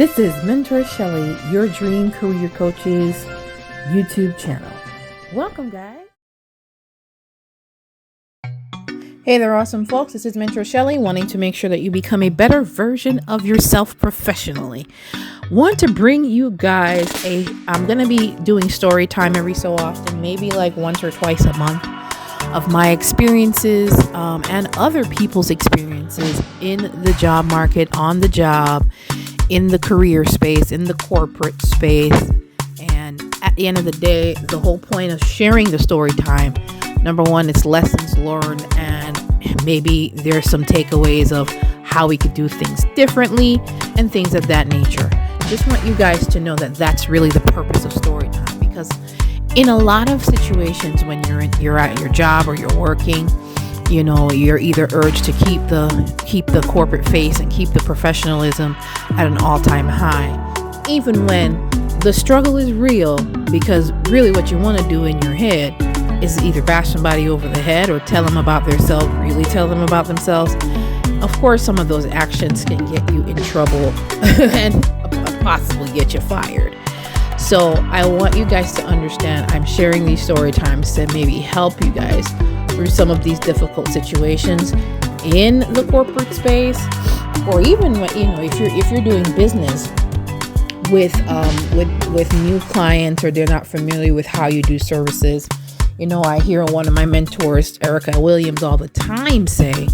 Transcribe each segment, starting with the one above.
This is Mentor Shelley, your Dream Career Coach's YouTube channel. Welcome, guys. Hey there, awesome folks. This is Mentor Shelley, wanting to make sure that you become a better version of yourself professionally. Want to bring you guys I'm going to be doing story time every so often, maybe like once or twice a month, of my experiences and other people's experiences in the job market, on the job, in the career space, in the corporate space. And at the end of the day, the whole point of sharing the story time, number one, it's lessons learned, and maybe there's some takeaways of how we could do things differently and things of that nature. Just want you guys to know that that's really the purpose of story time, because in a lot of situations when you're at your job or you're working, you know, you're either urged to keep the corporate face and keep the professionalism at an all-time high, even when the struggle is real, because really what you want to do in your head is either bash somebody over the head or tell them about themselves, really tell them about themselves. Of course, some of those actions can get you in trouble and possibly get you fired. So I want you guys to understand, I'm sharing these story times to maybe help you guys through some of these difficult situations in the corporate space, or even when, you know, if you're doing business with new clients, or they're not familiar with how you do services. You know, I hear one of my mentors, Erica Williams, all the time say,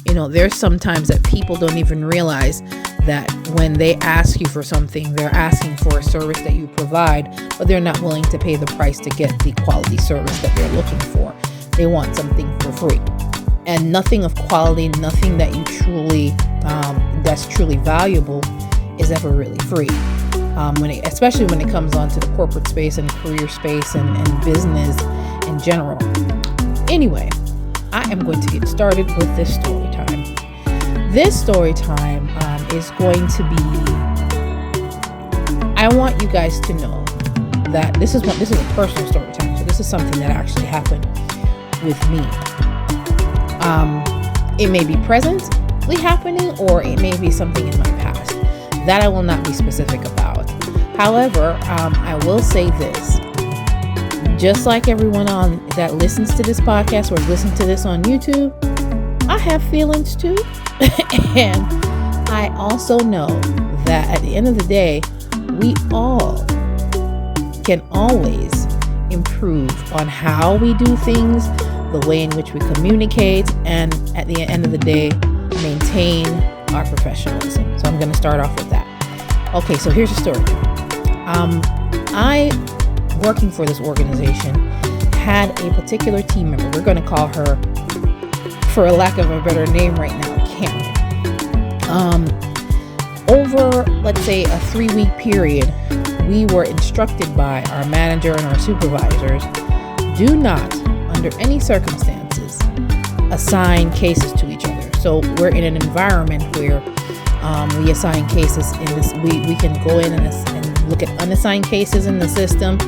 you know, there's sometimes that people don't even realize that when they ask you for something, they're asking for a service that you provide, but they're not willing to pay the price to get the quality service that they're looking for. They want something for free, and nothing of quality, nothing that you truly, that's truly valuable, is ever really free. Especially when it comes onto the corporate space and career space and business in general. Anyway, I am going to get started with this story time. This story time is going to be, I want you guys to know that this is a personal story time. So this is something that actually happened with me. It may be presently happening, or it may be something in my past that I will not be specific about. However, I will say this. Just like everyone that listens to this podcast or listens to this on YouTube, I have feelings too. And I also know that at the end of the day, we all can always improve on how we do things, the way in which we communicate, and at the end of the day, maintain our professionalism. So I'm going to start off with that. Okay, so here's the story. I, working for this organization, had a particular team member. We're going to call her, for a lack of a better name right now, Karen. Over, let's say, a 3-week period, we were instructed by our manager and our supervisors, do not, under any circumstances, assign cases to each other. So we're in an environment where we assign cases in this. We can go in and look at unassigned cases in the system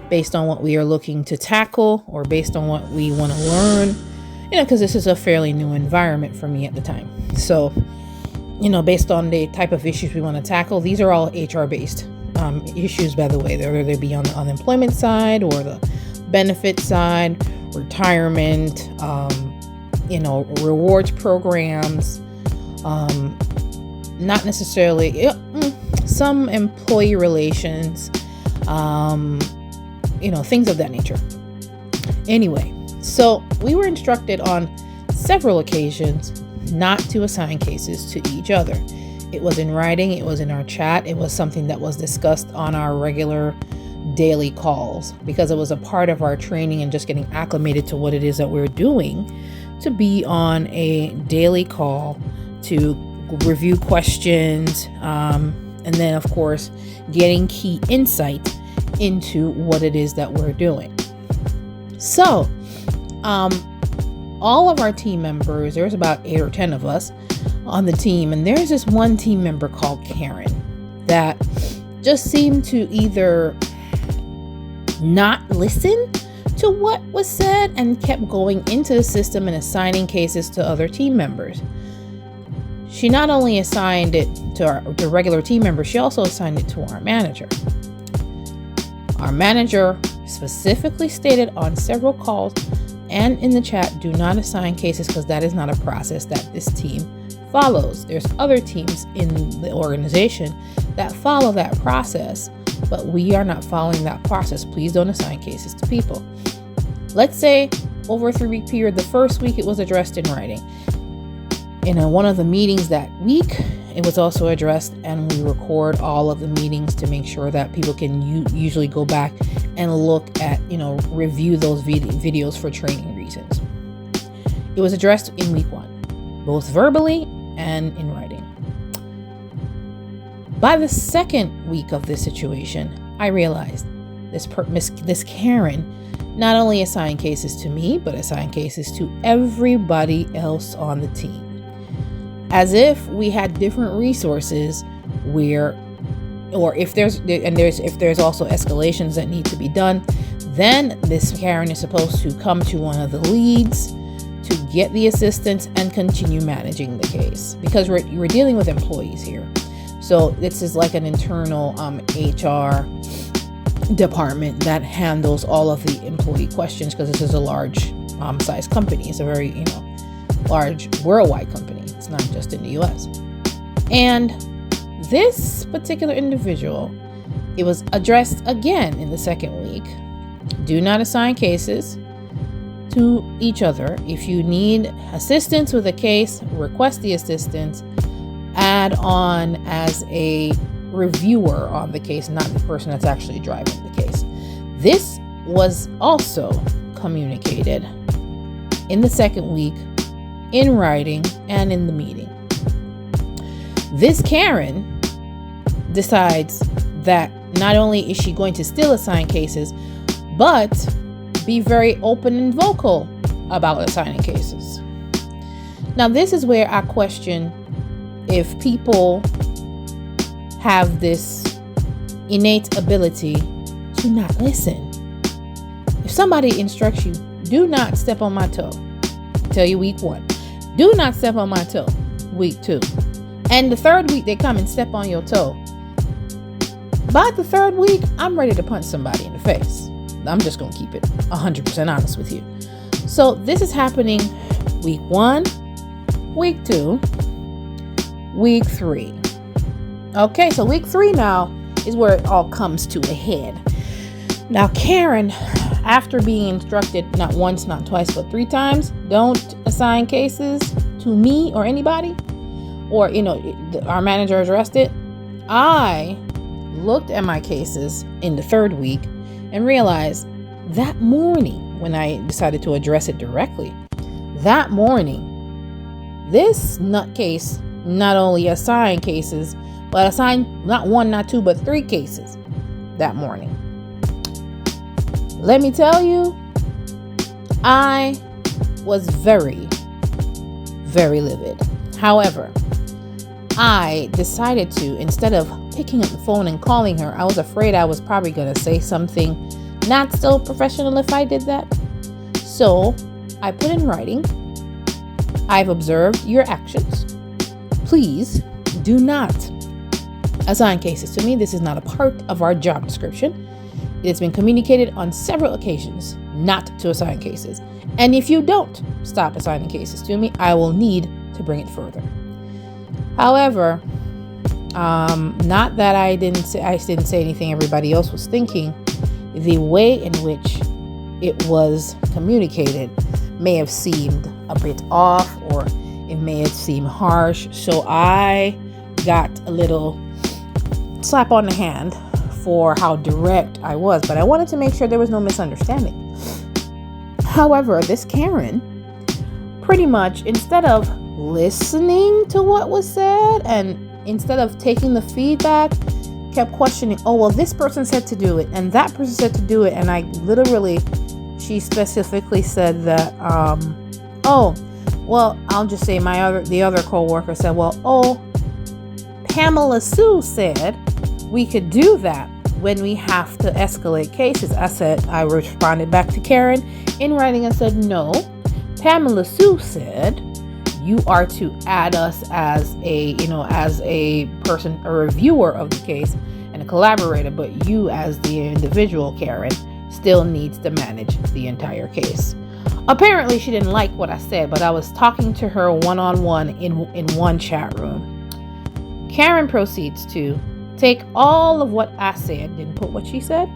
based on what we are looking to tackle, or based on what we want to learn, you know, because this is a fairly new environment for me at the time. So, you know, based on the type of issues we want to tackle, these are all HR-based issues, by the way, whether they be on the unemployment side or the benefit side, retirement, you know, rewards programs, not necessarily, some employee relations, you know, things of that nature. Anyway, so we were instructed on several occasions not to assign cases to each other. It was in writing, it was in our chat, it was something that was discussed on our regular daily calls, because it was a part of our training and just getting acclimated to what it is that we're doing, to be on a daily call to review questions, and then of course getting key insight into what it is that we're doing. So all of our team members, there's about 8 or 10 of us on the team, and there's this one team member called Karen that just seemed to either not listen to what was said and kept going into the system and assigning cases to other team members. she not only assigned it to the regular team member, she also assigned it to our manager. Our manager specifically stated on several calls and in the chat, do not assign cases because that is not a process that this team follows. There's other teams in the organization that follow that process, but we are not following that process. Please don't assign cases to people. Let's say over a 3-week period, the first week it was addressed in writing. In one of the meetings that week, it was also addressed, and we record all of the meetings to make sure that people can usually go back and look at, review those videos for training reasons. It was addressed in week 1, both verbally and in writing. By the second week of this situation, I realized this Karen not only assigned cases to me, but assigned cases to everybody else on the team. As if we had different resources if there's also escalations that need to be done, then this Karen is supposed to come to one of the leads to get the assistance and continue managing the case, because we're dealing with employees here. So this is like an internal HR department that handles all of the employee questions, because this is a large size company. It's a very large worldwide company. It's not just in the US. And this particular individual, it was addressed again in the second week. Do not assign cases to each other. If you need assistance with a case, request the assistance. Add on as a reviewer on the case, not the person that's actually driving the case. This was also communicated in the second week, in writing, and in the meeting. This Karen decides that not only is she going to still assign cases, but be very open and vocal about assigning cases. Now, this is where I question if people have this innate ability to not listen. If somebody instructs you, do not step on my toe, tell you week 1, do not step on my toe, week 2, and the third week they come and step on your toe. By the third week, I'm ready to punch somebody in the face. I'm just going to keep it 100% honest with you. So this is happening week 1, week 2, week 3. Okay, so week 3 now is where it all comes to a head. Now, Karen, after being instructed not once, not twice, but 3 times, don't assign cases to me or anybody, or, our manager addressed it. I looked at my cases in the third week and realized that morning, when I decided to address it directly, that morning, this nutcase not only assigned cases, but assigned not 1, not 2, but 3 cases that morning. Let me tell you, I was very, very livid. However, I decided to, instead of picking up the phone and calling her, I was afraid I was probably going to say something not so professional if I did that. So I put in writing, I've observed your actions. Please do not assign cases to me. This is not a part of our job description. It has been communicated on several occasions not to assign cases. And if you don't stop assigning cases to me, I will need to bring it further. However, not that I didn't say anything everybody else was thinking. The way in which it was communicated may have seemed a bit off, or it may have seemed harsh. So I got a little slap on the hand for how direct I was, but I wanted to make sure there was no misunderstanding. However, this Karen pretty much, instead of listening to what was said and instead of taking the feedback, kept questioning, oh, well, this person said to do it and that person said to do it. And she specifically said that, oh, well, I'll just say the other coworker said, well, Pamela Sue said we could do that when we have to escalate cases. I responded back to Karen in writing and said, no, Pamela Sue said you are to add us as a person, a reviewer of the case and a collaborator, but you as the individual, Karen, still needs to manage the entire case. Apparently she didn't like what I said, but I was talking to her one-on-one in one chat room. Karen proceeds to take all of what I said, didn't put what she said,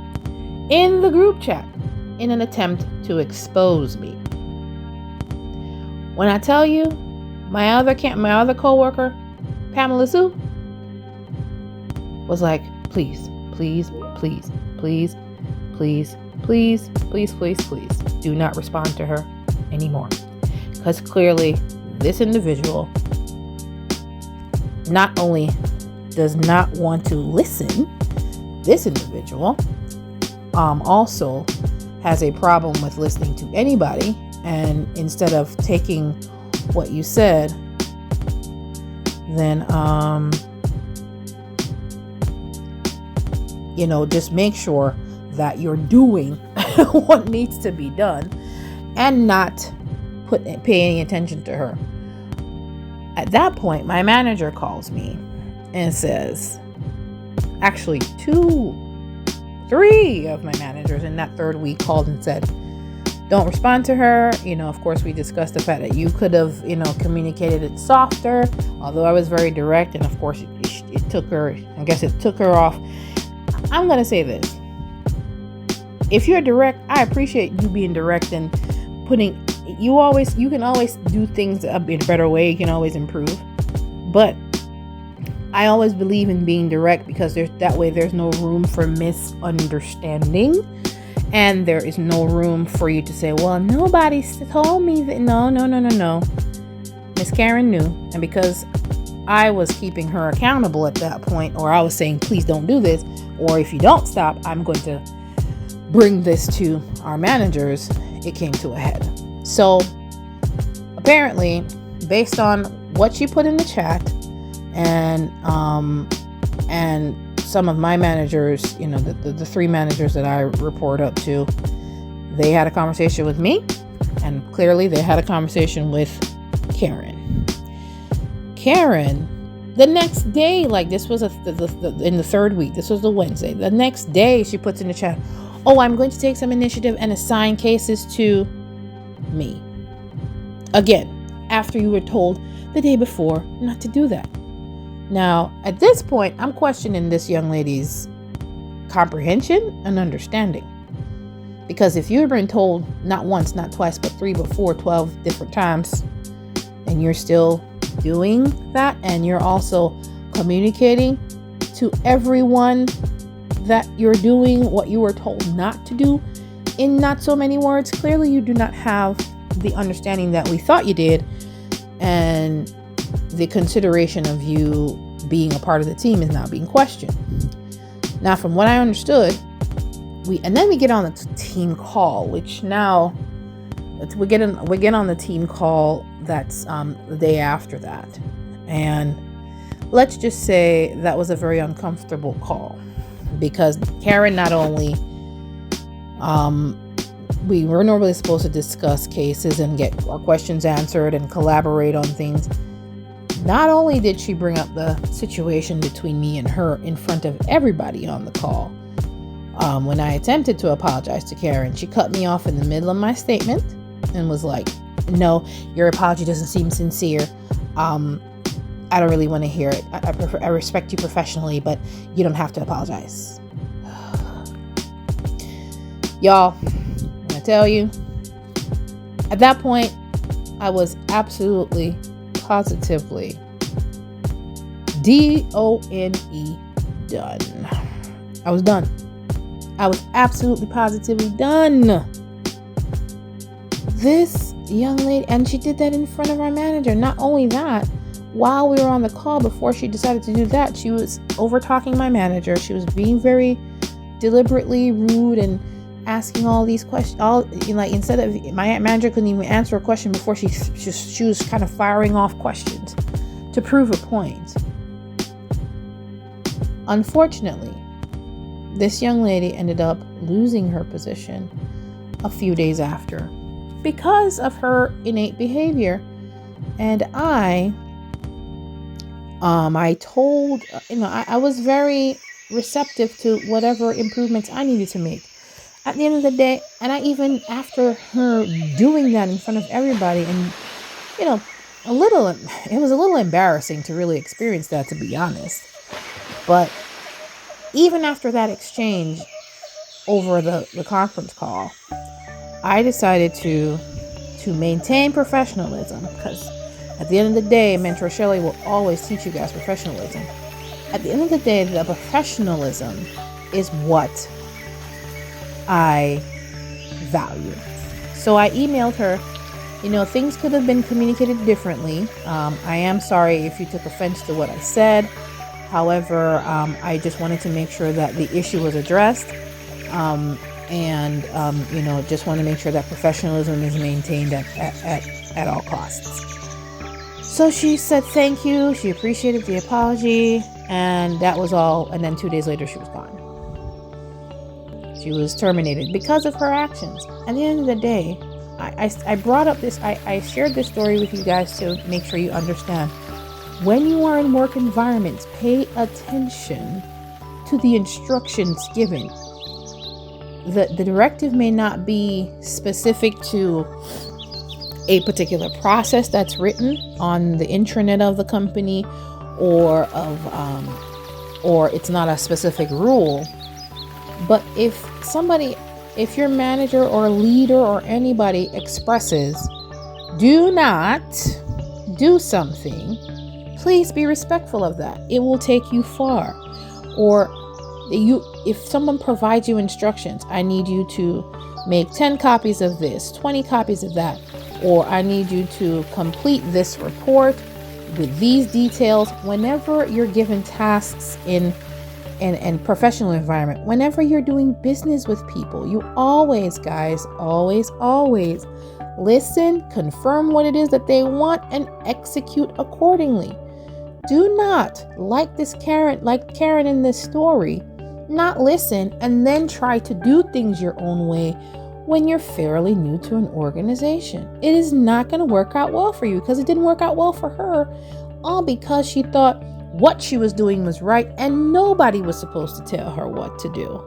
in the group chat in an attempt to expose me. When I tell you, my other coworker, Pamela Sue, was like, please, please, please, please, please, please, please, please, please, do not respond to her anymore. Because clearly this individual not only does not want to listen, this individual also has a problem with listening to anybody. And instead of taking what you said, then just make sure that you're doing what needs to be done and not paying attention to her. At that point, my manager calls me and says, actually 3 of my managers in that third week called and said, don't respond to her. Of course, we discussed the fact that you could have, communicated it softer, although I was very direct. And of course, it took her off. I'm going to say this. If you're direct, I appreciate you being direct and you can always do things in a better way. You can always improve. But I always believe in being direct because there's no room for misunderstanding. And there is no room for you to say, well, nobody told me that. No. Miss Karen knew. And because I was keeping her accountable at that point, or I was saying, please don't do this, or if you don't stop, I'm going to bring this to our managers, it came to a head. So apparently, based on what she put in the chat and some of my managers, the 3 managers that I report up to, they had a conversation with me, and clearly they had a conversation with Karen. Karen, the next day, like this was in the third week, this was the Wednesday. The next day, she puts in the chat, "Oh, I'm going to take some initiative and assign cases to me." Again, after you were told the day before not to do that. Now, at this point, I'm questioning this young lady's comprehension and understanding. Because if you've been told not once, not twice, but 3, but 4, 12 different times, and you're still doing that, and you're also communicating to everyone that you're doing what you were told not to do in not so many words, clearly you do not have the understanding that we thought you did, and the consideration of you being a part of the team is now being questioned. Now, from what I understood, we get on the team call, which now we get on the team call that's the day after that, and let's just say that was a very uncomfortable call because Karen not only we were normally supposed to discuss cases and get our questions answered and collaborate on things. Not only did she bring up the situation between me and her in front of everybody on the call, when I attempted to apologize to Karen, she cut me off in the middle of my statement and was like, "No, your apology doesn't seem sincere. I don't really want to hear it. I respect you professionally, but you don't have to apologize." Y'all, when I tell you, at that point, I was absolutely, positively, DONE, done. I was done. I was absolutely, positively done. This young lady, and she did that in front of our manager. Not only that, while we were on the call, before she decided to do that, she was over talking my manager. She was being very deliberately rude and asking all these questions. Instead of, my manager couldn't even answer a question before she was kind of firing off questions to prove a point. Unfortunately, this young lady ended up losing her position a few days after because of her innate behavior. And I told, I was very receptive to whatever improvements I needed to make. At the end of the day, and I even, after her doing that in front of everybody, and, you know, it was a little embarrassing to really experience that, to be honest. But even after that exchange over the conference call, I decided to maintain professionalism, because at the end of the day, Mentor Shelley will always teach you guys professionalism. At the end of the day, the professionalism is what I value. So I emailed her, things could have been communicated differently. I am sorry if you took offense to what I said. However, I just wanted to make sure that the issue was addressed. Just want to make sure that professionalism is maintained at all costs. So she said thank you. She appreciated the apology, and that was all. And then 2 days later, she was gone. She was terminated because of her actions. At the end of the day, I brought up this, I shared this story with you guys to make sure you understand. When you are in work environments, pay attention to the instructions given. The directive may not be specific to a particular process that's written on the intranet of the company, or it's not a specific rule. But if your manager or leader or anybody expresses, do not do something, please be respectful of that. It will take you far. Or if someone provides you instructions, I need you to make 10 copies of this, 20 copies of that, or I need you to complete this report with these details. Whenever you're given tasks in professional environment, whenever you're doing business with people, you always, guys, always listen, confirm what it is that they want, and execute accordingly. Do not, like Karen in this story, not listen and then try to do things your own way when you're fairly new to an organization. It is not going to work out well for you, because it didn't work out well for her, all because she thought what she was doing was right and nobody was supposed to tell her what to do.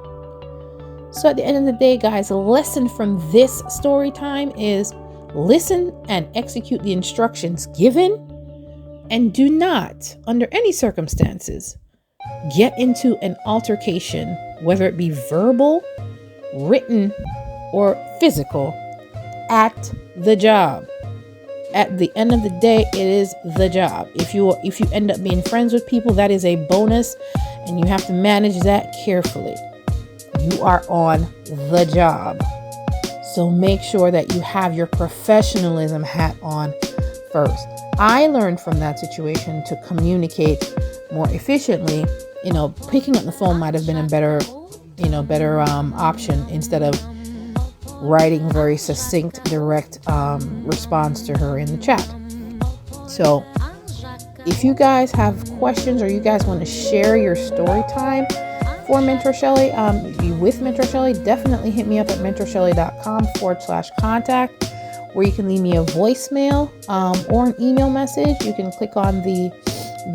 So at the end of the day, guys, a lesson from this story time is listen and execute the instructions given, and do not, under any circumstances, get into an altercation, whether it be verbal, written, or physical, at the job. At the end of the day, it is the job. If you end up being friends with people, that is a bonus, and you have to manage that carefully. You are on the job. So make sure that you have your professionalism hat on first. I learned from that situation to communicate more efficiently. Picking up the phone might have been a better option, instead of writing very succinct, direct response to her in the chat. So if you guys have questions, or you guys want to share your story time for Mentor Shelley, with Mentor Shelley, definitely hit me up at mentorshelley.com/contact, where you can leave me a voicemail or an email message. You can click on the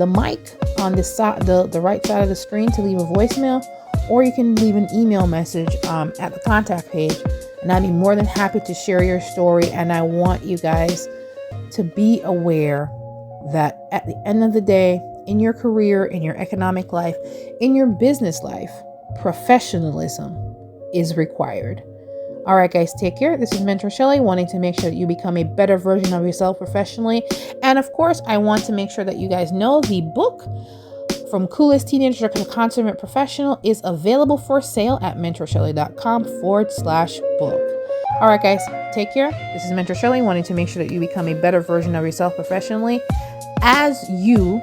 mic on the side, the right side of the screen, to leave a voicemail, or you can leave an email message at the contact page, and I'd be more than happy to share your story. And I want you guys to be aware that at the end of the day, in your career, in your economic life, in your business life, professionalism is required. All right, guys, take care. This is Mentor Shelley, wanting to make sure that you become a better version of yourself professionally. And of course, I want to make sure that you guys know the book, From Coolest Teenager to Consummate Professional, is available for sale at mentorshelley.com/book. All right, guys, take care. This is Mentor Shelley, wanting to make sure that you become a better version of yourself professionally as you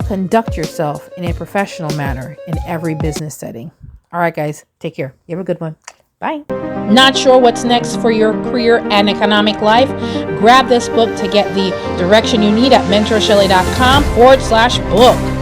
conduct yourself in a professional manner in every business setting. All right, guys, take care. You have a good one. Bye. Not sure what's next for your career and economic life? Grab this book to get the direction you need at mentorshelley.com/book.